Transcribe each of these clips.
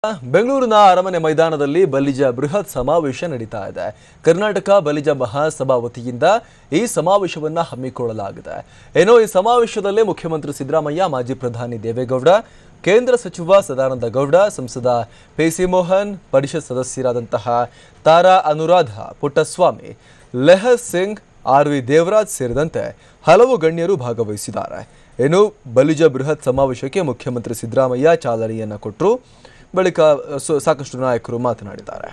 ಬೆಂಗಳೂರಿನ ಅರಮನೆ ಮೈದಾನದಲ್ಲಿ ಬಲಿಜ ಬೃಹತ್ ಸಮಾವೇಶ ನಡೀತಾ ಇದೆ. ಕರ್ನಾಟಕ ಬಲಿಜ ಮಹಾಸಭಾ ವತಿಯಿಂದ ಈ ಸಮಾವೇಶವನ್ನು ಹಮ್ಮಿಕೊಳ್ಳಲಾಗಿದೆ. ಏನೋ ಈ ಸಮಾವೇಶದಲ್ಲಿ ಮುಖ್ಯಮಂತ್ರಿ ಸಿದ್ದರಾಮಯ್ಯ, ಮಾಜಿ ಪ್ರಧಾನಿ ದೇವೇಗೌಡ, ಕೇಂದ್ರ ಸಚಿವ ಸದಾನಂದ ಗೌಡ, ಸಂಸದ ಪಿಸಿ ಮೋಹನ್, ಪರಿಷತ್ ಸದಸ್ಯರಾದಂತಹ ತಾರಾ ಅನುರಾಧ ಪುಟ್ಟಸ್ವಾಮಿ, ಲೆಹರ್ ಸಿಂಗ್, ಆರ್.ವಿ. ದೇವರಾಜ್ ಸೇರಿದಂತೆ ಹಲವು ಗಣ್ಯರು ಭಾಗವಹಿಸಿದ್ದಾರೆ. ಏನು ಬಲಿಜ ಬೃಹತ್ ಸಮಾವೇಶಕ್ಕೆ ಮುಖ್ಯಮಂತ್ರಿ ಸಿದ್ದರಾಮಯ್ಯ ಚಾಲನೆಯನ್ನು ಕೊಟ್ಟರು. ಬಳಿಕ ಸಾಕಷ್ಟು ನಾಯಕರು ಮಾತನಾಡಿದ್ದಾರೆ.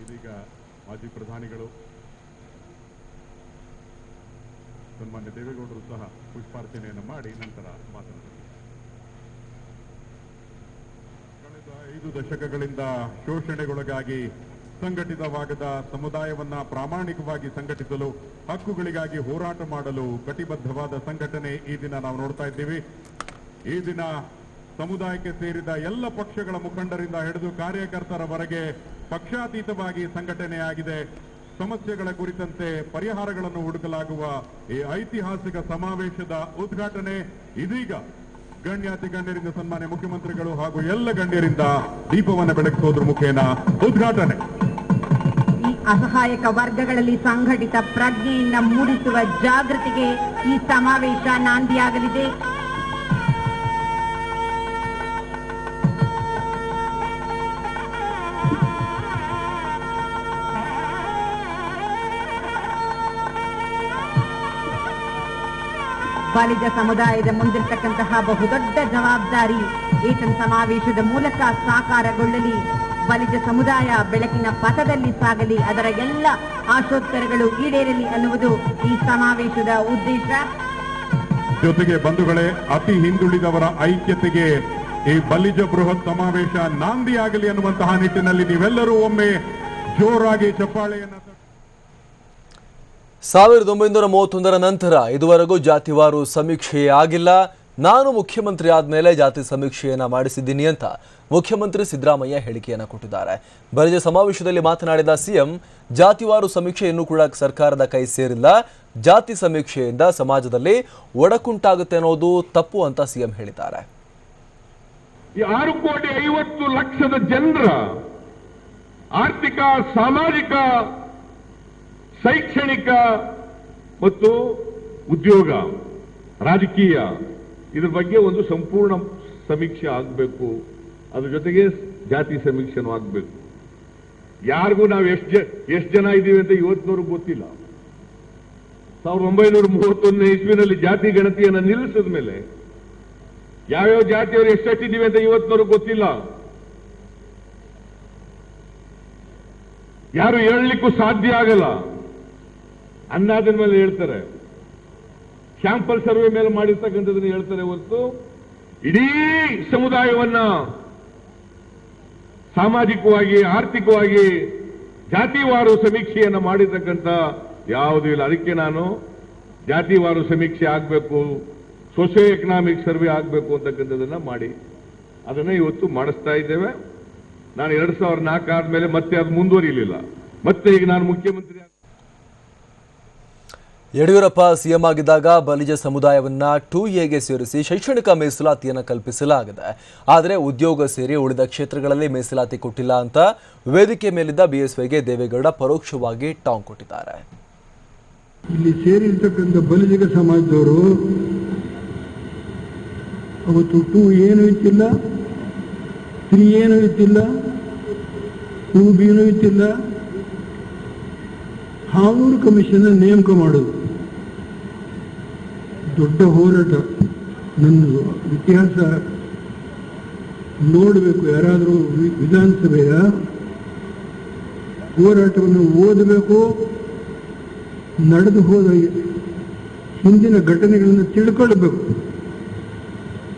ಇದೀಗ ಮಾಜಿ ಪ್ರಧಾನಿಗಳು ಸನ್ಮಾನ್ಯ ದೇವೇಗೌಡರು ಸಹ ಪುಷ್ಪಾರ್ಚನೆಯನ್ನು ಮಾಡಿ ನಂತರ ಮಾತನಾಡಿದರು. ಕಳೆದ 5 ದಶಕಗಳಿಂದ ಶೋಷಣೆಗೊಳಗಾಗಿ ಸಂಘಟಿತವಾಗದ ಸಮುದಾಯವನ್ನ ಪ್ರಾಮಾಣಿಕವಾಗಿ ಸಂಘಟಿಸಲು, ಹಕ್ಕುಗಳಿಗಾಗಿ ಹೋರಾಟ ಮಾಡಲು ಕಟಿಬದ್ಧವಾದ ಸಂಘಟನೆ ಈ ದಿನ ನಾವು ನೋಡ್ತಾ ಇದ್ದೀವಿ. ಈ ದಿನ ಸಮುದಾಯಕ್ಕೆ ಸೇರಿದ ಎಲ್ಲ ಪಕ್ಷಗಳ ಮುಖಂಡರಿಂದ ಹಿಡಿದು ಕಾರ್ಯಕರ್ತರವರೆಗೆ ಪಕ್ಷಾತೀತವಾಗಿ ಸಂಘಟನೆಯಾಗಿದೆ. ಸಮಸ್ಯೆಗಳ ಕುರಿತಂತೆ ಪರಿಹಾರಗಳನ್ನು ಹುಡುಕಲಾಗುವ ಈ ಐತಿಹಾಸಿಕ ಸಮಾವೇಶದ ಉದ್ಘಾಟನೆ ಇದೀಗ ಗಣ್ಯಾತಿ ಗಣ್ಯರಿಂದ ಸನ್ಮಾನ್ಯ ಮುಖ್ಯಮಂತ್ರಿಗಳು ಹಾಗೂ ಎಲ್ಲ ಗಣ್ಯರಿಂದ ದೀಪವನ್ನು ಬೆಳಗಿಸೋದ್ರ ಮುಖೇನ ಉದ್ಘಾಟನೆ. ಈ ಅಸಹಾಯಕ ವರ್ಗಗಳಲ್ಲಿ ಸಂಘಟಿತ ಪ್ರಜ್ಞೆಯಿಂದ ಮೂಡಿಸುವ ಜಾಗೃತಿಗೆ ಈ ಸಮಾವೇಶ ನಾಂದಿಯಾಗಲಿದೆ. ಬಲಿಜ ಸಮುದಾಯದ ಮುಂದಿರತಕ್ಕಂತಹ ಬಹುದೊಡ್ಡ ಜವಾಬ್ದಾರಿ ಏತನ್ ಸಮಾವೇಶದ ಮೂಲಕ ಸಾಕಾರಗೊಳ್ಳಲಿ. ಬಲಿಜ ಸಮುದಾಯ ಬೆಳಕಿನ ಪಥದಲ್ಲಿ ಸಾಗಲಿ, ಅದರ ಎಲ್ಲ ಆಶೋತ್ತರಗಳು ಈಡೇರಲಿ ಅನ್ನುವುದು ಈ ಸಮಾವೇಶದ ಉದ್ದೇಶ. ಜೊತೆಗೆ ಬಂಧುಗಳೇ, ಅತಿ ಹಿಂದುಳಿದವರ ಐಕ್ಯತೆಗೆ ಈ ಬಲಿಜ ಬೃಹತ್ ಸಮಾವೇಶ ನಾಂದಿಯಾಗಲಿ ಅನ್ನುವಂತಹ ನಿಟ್ಟಿನಲ್ಲಿ ನೀವೆಲ್ಲರೂ ಒಮ್ಮೆ ಜೋರಾಗಿ ಚಪ್ಪಾಳೆಯನ್ನು. 1931 ನಂತರ ಇದುವರೆಗೂ ಜಾತಿವಾರು ಸಮೀಕ್ಷೆ ಆಗಿಲ್ಲ. ನಾನು ಮುಖ್ಯಮಂತ್ರಿ ಆದ್ಮೇಲೆ ಜಾತಿ ಸಮೀಕ್ಷೆಯನ್ನ ಮಾಡಿಸಿದ್ದೀನಿ ಅಂತ ಮುಖ್ಯಮಂತ್ರಿ ಸಿದ್ದರಾಮಯ್ಯ ಹೇಳಿಕೆಯನ್ನು ಕೊಟ್ಟಿದ್ದಾರೆ. ಬಲಿಜ ಸಮಾವೇಶದಲ್ಲಿ ಮಾತನಾಡಿದ ಸಿಎಂ, ಜಾತಿವಾರು ಸಮೀಕ್ಷೆ ಇನ್ನೂ ಕೂಡ ಸರ್ಕಾರದ ಕೈ ಸೇರಿಲ್ಲ. ಜಾತಿ ಸಮೀಕ್ಷೆಯಿಂದ ಸಮಾಜದಲ್ಲಿ ಒಡಕುಂಟಾಗುತ್ತೆ ಅನ್ನೋದು ತಪ್ಪು ಅಂತ ಸಿಎಂ ಹೇಳಿದ್ದಾರೆ. 6,50,00,000 ಜನರ ಆರ್ಥಿಕ, ಸಾಮಾಜಿಕ, ಶೈಕ್ಷಣಿಕ ಮತ್ತು ಉದ್ಯೋಗ, ರಾಜಕೀಯ ಇದ್ರ ಬಗ್ಗೆ ಒಂದು ಸಂಪೂರ್ಣ ಸಮೀಕ್ಷೆ ಆಗಬೇಕು. ಅದ್ರ ಜೊತೆಗೆ ಜಾತಿ ಸಮೀಕ್ಷೆನೂ ಆಗಬೇಕು. ಯಾರಿಗೂ ನಾವು ಎಷ್ಟು ಜನ ಇದ್ದೀವಿ ಅಂತ ಇವತ್ತಿನವ್ರಿಗೆ ಗೊತ್ತಿಲ್ಲ. 1931 ಇಸ್ವಿನಲ್ಲಿ ಜಾತಿ ಗಣತಿಯನ್ನು ನಿಲ್ಲಿಸಿದ ಮೇಲೆ ಯಾವ್ಯಾವ ಜಾತಿಯವರು ಎಷ್ಟೆಷ್ಟಿದ್ದೀವಿ ಅಂತ ಇವತ್ತಿನವ್ರಿಗೆ ಗೊತ್ತಿಲ್ಲ. ಯಾರು ಹೇಳಲಿಕ್ಕೂ ಸಾಧ್ಯ ಆಗಲ್ಲ. ಅಂದಾಜಿನ ಮೇಲೆ ಹೇಳ್ತಾರೆ, ಸ್ಯಾಂಪಲ್ ಸರ್ವೆ ಮೇಲೆ ಮಾಡಿರ್ತಕ್ಕಂಥದ್ದನ್ನು ಹೇಳ್ತಾರೆ ಹೊರತು ಇಡೀ ಸಮುದಾಯವನ್ನ ಸಾಮಾಜಿಕವಾಗಿ, ಆರ್ಥಿಕವಾಗಿ ಜಾತಿವಾರು ಸಮೀಕ್ಷೆಯನ್ನು ಮಾಡಿರ್ತಕ್ಕಂಥ ಯಾವುದೂ ಇಲ್ಲ. ಅದಕ್ಕೆ ನಾನು ಜಾತಿವಾರು ಸಮೀಕ್ಷೆ ಆಗಬೇಕು, ಸೋಷಿಯೋ ಎಕನಾಮಿಕ್ ಸರ್ವೆ ಆಗಬೇಕು ಅಂತಕ್ಕಂಥದ್ದನ್ನ ಮಾಡಿ ಅದನ್ನ ಇವತ್ತು ಮಾಡಿಸ್ತಾ ಇದ್ದೇವೆ. ನಾನು 2004 ಆದ್ಮೇಲೆ ಮತ್ತೆ ಅದು ಮುಂದುವರಿಲಿಲ್ಲ. ಮತ್ತೆ ಈಗ ನಾನು ಮುಖ್ಯಮಂತ್ರಿ. ಯಡಿಯೂರಪ್ಪ ಸಿಎಂ ಆಗಿದ್ದಾಗ ಬಲಿಜ ಸಮುದಾಯವನ್ನ 2ಎಗೆ ಸೇರಿಸಿ ಶೈಕ್ಷಣಿಕ ಮೀಸಲಾತಿಯನ್ನು ಕಲ್ಪಿಸಲಾಗಿದೆ. ಆದರೆ ಉದ್ಯೋಗ ಸೇರಿ ಉಳಿದ ಕ್ಷೇತ್ರಗಳಲ್ಲಿ ಮೀಸಲಾತಿ ಕೊಟ್ಟಿಲ್ಲ ಅಂತ ವೇದಿಕೆ ಮೇಲಿದ್ದ ಬಿಎಸ್ವೈಗೆ ದೇವೇಗೌಡ ಪರೋಕ್ಷವಾಗಿ ಟಾಂಗ್ ಕೊಟ್ಟಿದ್ದಾರೆ. ಇಲ್ಲಿ ಸೇರಿರ್ತಕ್ಕಂಥ ಬಲಿಜಿಗ ಸಮಾಜದವರು ಅವತ್ತು 2 ಏನು ಇತ್ತಿಲ್ಲ, 3 ಏನು ಇತ್ತಿಲ್ಲ, 2B ಇತ್ತಿಲ್ಲ. ಹಾನೂರು ಕಮಿಷನ್ ನೇಮಕ ಮಾಡೋದು ದೊಡ್ಡ ಹೋರಾಟ. ನನ್ನ ಇತಿಹಾಸ ನೋಡಬೇಕು. ಯಾರಾದರೂ ವಿಧಾನಸಭೆಯ ಹೋರಾಟವನ್ನು ಓದಬೇಕು, ನಡೆದು ಹೋದ ಹಿಂದಿನ ಘಟನೆಗಳನ್ನು ತಿಳ್ಕೊಳ್ಬೇಕು.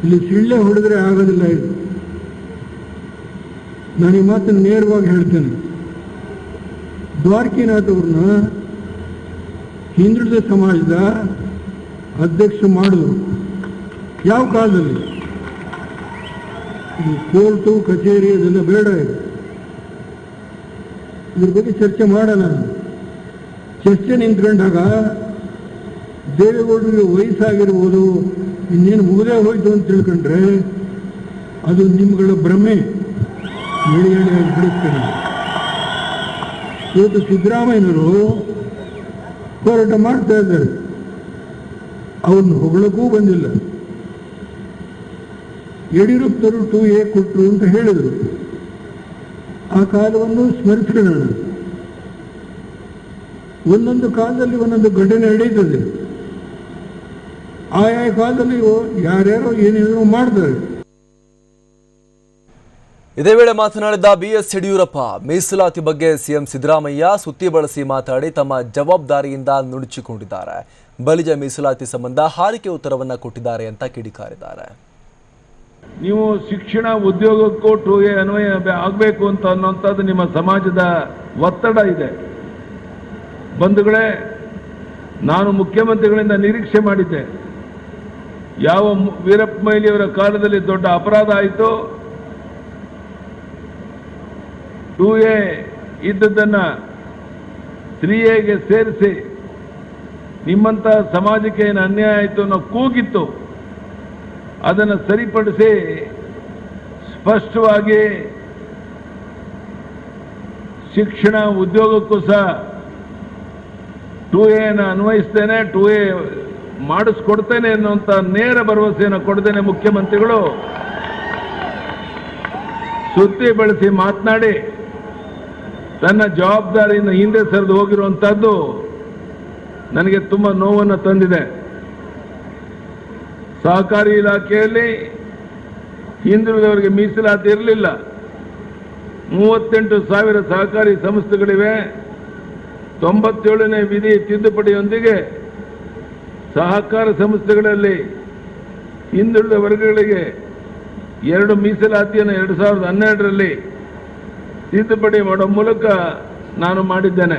ಇಲ್ಲಿ ಸಿಳ್ಳೆ ಹೊಡೆದ್ರೆ ಆಗೋದಿಲ್ಲ. ಇದು ನಾನು ಈ ಮಾತನ್ನು ನೇರವಾಗಿ ಹೇಳ್ತೇನೆ. ದ್ವಾರಕೀನಾಥ್ ಅವ್ರನ್ನ ಹಿಂದುಳಿದ ಸಮಾಜದ ಅಧ್ಯಕ್ಷ ಮಾಡಿದ್ರು. ಯಾವ ಕಾಲದಲ್ಲಿ? ಇದು ಕೋರ್ಟು, ಕಚೇರಿ ಅದೆಲ್ಲ ಬೇಡ. ಇದ್ರ ಬಗ್ಗೆ ಚರ್ಚೆ ಮಾಡೋಣ. ಚರ್ಚೆ ನಿಂತ್ಕೊಂಡಾಗ ದೇವೇಗೌಡರಿಗೆ ವಯಸ್ಸಾಗಿರ್ಬೋದು, ಇನ್ನೇನು ಮುಗಿದೇ ಹೋಯ್ತು ಅಂತ ತಿಳ್ಕೊಂಡ್ರೆ ಅದು ನಿಮ್ಗಳ ಭ್ರಮೆ. ಎಳೆ ಎಳೆಯಾಗಿ ಬಿಡುತ್ತೇನೆ. ಇವತ್ತು ಸಿದ್ದರಾಮಯ್ಯನವರು ಹೋರಾಟ ಮಾಡ್ತಾ ಇದ್ದಾರೆ. ಅವನ್ನ ಹೊಗಳಕ್ಕೂ ಬಂದಿಲ್ಲ. ಯಡಿಯೂರಪ್ಪನವರು 2A ಕೊಟ್ಟರು ಅಂತ ಹೇಳಿದರು. ಆ ಕಾಲವನ್ನು ಸ್ಮರಿಸ್ಕೊಳ್ಳೋಣ. ಒಂದೊಂದು ಕಾಲದಲ್ಲಿ ಒಂದೊಂದು ಘಟನೆ ನಡೀತದೆ. ಆಯಾ ಕಾಲದಲ್ಲಿ ಯಾರ್ಯಾರೋ ಏನೇನೋ ಮಾಡ್ತಾರೆ. ಇದೇ ವೇಳೆ ಮಾತನಾಡಿದ BS ಯಡಿಯೂರಪ್ಪ, ಮೀಸಲಾತಿ ಬಗ್ಗೆ ಸಿಎಂ ಸಿದ್ದರಾಮಯ್ಯ ಸುತ್ತಿ ಬಳಸಿ ಮಾತಾಡಿ ತಮ್ಮ ಜವಾಬ್ದಾರಿಯಿಂದ ನುಣುಚಿಕೊಂಡಿದ್ದಾರೆ. ಬಲಿಜ ಮೀಸಲಾತಿ ಸಂಬಂಧ ಹಾರಿಕೆ ಉತ್ತರವನ್ನ ಕೊಟ್ಟಿದ್ದಾರೆ ಅಂತ ಕಿಡಿಕಾರಿದ್ದಾರೆ. ನೀವು ಶಿಕ್ಷಣ ಉದ್ಯೋಗಕ್ಕೂ 2A ಅನ್ವಯ ಆಗಬೇಕು ಅಂತ ಅನ್ನೋಂಥದ್ದು ನಿಮ್ಮ ಸಮಾಜದ ಒತ್ತಡ ಇದೆ. ಬಂಧುಗಳೇ, ನಾನು ಮುಖ್ಯಮಂತ್ರಿಗಳಿಂದ ನಿರೀಕ್ಷೆ ಮಾಡಿದ್ದೆ. ಯಾವ ವೀರಪ್ಪ ಮೊಯ್ಲಿಯವರ ಕಾಲದಲ್ಲಿ ದೊಡ್ಡ ಅಪರಾಧ ಆಯಿತು, 2A ಇದ್ದದ್ದನ್ನು 3Aಗೆ ಸೇರಿಸಿ ನಿಮ್ಮಂಥ ಸಮಾಜಕ್ಕೆ ಏನು ಅನ್ಯಾಯ ಆಯಿತು ಅನ್ನೋ ಕೂಗಿತ್ತು. ಅದನ್ನು ಸರಿಪಡಿಸಿ ಸ್ಪಷ್ಟವಾಗಿ ಶಿಕ್ಷಣ ಉದ್ಯೋಗಕ್ಕೂ ಸಹ 2Aನ ಅನ್ವಯಿಸ್ತೇನೆ, 2A ಮಾಡಿಸ್ಕೊಡ್ತೇನೆ ಅನ್ನುವಂಥ ನೇರ ಭರವಸೆಯನ್ನು ಕೊಡ್ತೇನೆ. ಮುಖ್ಯಮಂತ್ರಿಗಳು ಸುದ್ದಿ ಬಳಸಿ ಮಾತನಾಡಿ ತನ್ನ ಜವಾಬ್ದಾರಿಯಿಂದ ಹಿಂದೆ ಸರಿದು ಹೋಗಿರುವಂಥದ್ದು ನನಗೆ ತುಂಬ ನೋವನ್ನು ತಂದಿದೆ. ಸಹಕಾರಿ ಇಲಾಖೆಯಲ್ಲಿ ಹಿಂದುಳಿದವರಿಗೆ ಮೀಸಲಾತಿ ಇರಲಿಲ್ಲ. 38,000 ಸಹಕಾರಿ ಸಂಸ್ಥೆಗಳಿವೆ. 97ನೇ ವಿಧಿ ತಿದ್ದುಪಡಿಯೊಂದಿಗೆ ಸಹಕಾರ ಸಂಸ್ಥೆಗಳಲ್ಲಿ ಹಿಂದುಳಿದ ವರ್ಗಗಳಿಗೆ 2 ಮೀಸಲಾತಿಯನ್ನು 2012ರಲ್ಲಿ ತಿದ್ದುಪಡಿ ಮಾಡೋ ಮೂಲಕ ನಾನು ಮಾಡಿದ್ದೇನೆ.